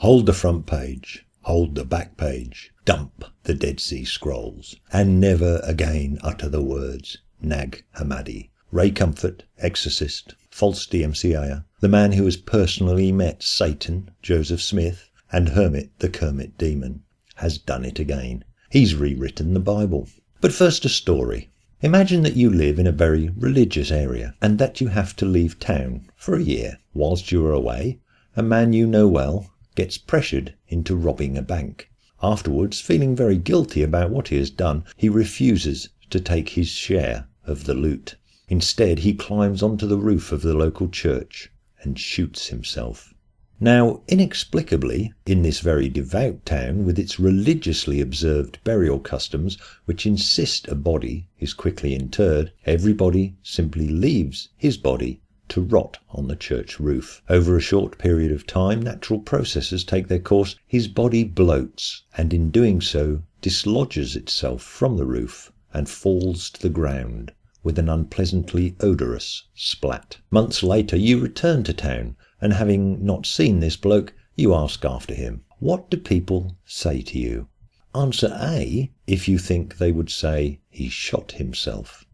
Hold the front page, hold the back page, dump the Dead Sea Scrolls, and never again utter the words Nag Hammadi. Ray Comfort, exorcist, false DMCAer, the man who has personally met Satan, Joseph Smith, and Hermit the Kermit Demon, has done it again. He's rewritten the Bible. But first a story. Imagine that you live in a very religious area and that you have to leave town for a year. Whilst you are away, a man you know well gets pressured into robbing a bank. Afterwards, feeling very guilty about what he has done, he refuses to take his share of the loot. Instead, he climbs onto the roof of the local church and shoots himself. Now, inexplicably, in this very devout town, with its religiously observed burial customs which insist a body is quickly interred, everybody simply leaves his body to rot on the church roof. Over a short period of time, natural processes take their course. His body bloats, and in doing so dislodges itself from the roof and falls to the ground with an unpleasantly odorous splat. Months later, you return to town, and having not seen this bloke, you ask after him. What do people say to you? Answer A, if you think they would say he shot himself.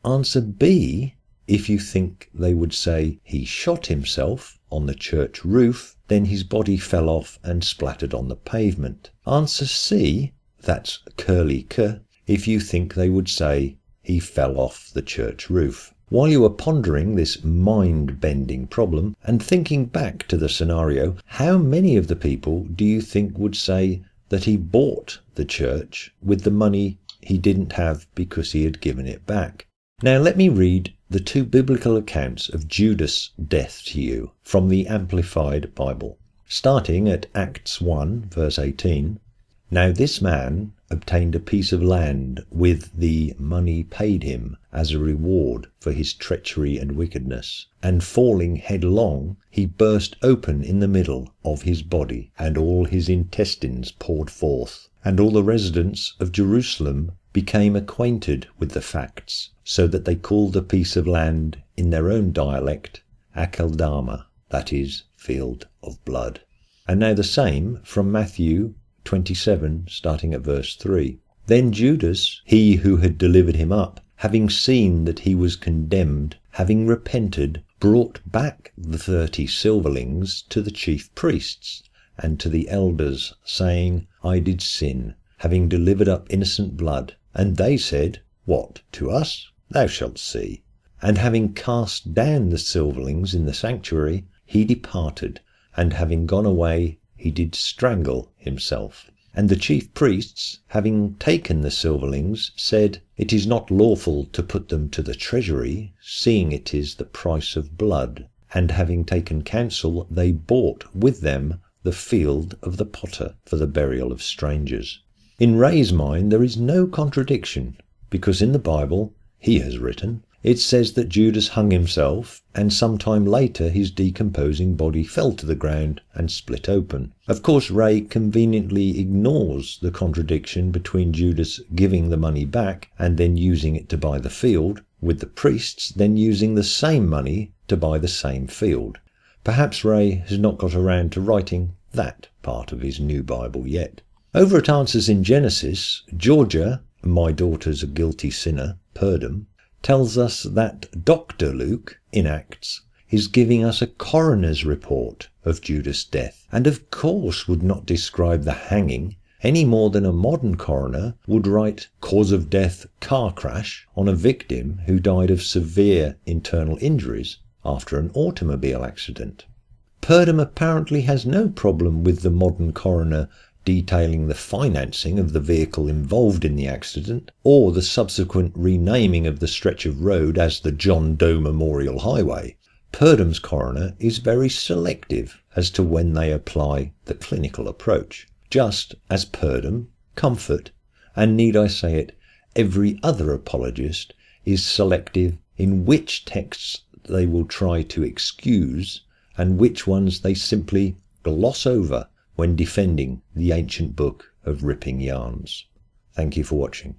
Answer B, if you think they would say he shot himself on the church roof, then his body fell off and splattered on the pavement. Answer C, that's curly K, if you think they would say he fell off the church roof. While you are pondering this mind-bending problem and thinking back to the scenario, how many of the people do you think would say that he bought the church with the money he didn't have because he had given it back? Now let me read the two biblical accounts of Judas' death to you from the Amplified Bible. Starting at Acts 1 verse 18. Now this man obtained a piece of land with the money paid him as a reward for his treachery and wickedness, and falling headlong, he burst open in the middle of his body, and all his intestines poured forth. And all the residents of Jerusalem became acquainted with the facts, so that they called the piece of land in their own dialect Akeldama, that is, field of blood. And now the same from Matthew 27, starting at verse 3. Then Judas, he who had delivered him up, having seen that he was condemned, having repented, brought back the 30 silverlings to the chief priests and to the elders, saying, I did sin, having delivered up innocent blood. And they said, What, to us? Thou shalt see. And having cast down the silverlings in the sanctuary, he departed, and having gone away, he did strangle himself. And the chief priests, having taken the silverlings, said, It is not lawful to put them to the treasury, seeing it is the price of blood. And having taken counsel, they bought with them the field of the potter for the burial of strangers. In Ray's mind there is no contradiction, because in the Bible, he has written, it says that Judas hung himself, and some time later his decomposing body fell to the ground and split open. Of course, Ray conveniently ignores the contradiction between Judas giving the money back and then using it to buy the field, with the priests then using the same money to buy the same field. Perhaps Ray has not got around to writing that part of his new Bible yet. Over at Answers in Genesis, Georgia, my daughter's a guilty sinner, Purdom, tells us that Dr. Luke, in Acts, is giving us a coroner's report of Judas' death, and of course would not describe the hanging any more than a modern coroner would write cause of death car crash on a victim who died of severe internal injuries after an automobile accident. Purdom apparently has no problem with the modern coroner detailing the financing of the vehicle involved in the accident, or the subsequent renaming of the stretch of road as the John Doe Memorial Highway. Purdom's coroner is very selective as to when they apply the clinical approach, just as Purdom, Comfort, and need I say it, every other apologist is selective in which texts they will try to excuse and which ones they simply gloss over when defending the ancient book of ripping yarns. Thank you for watching.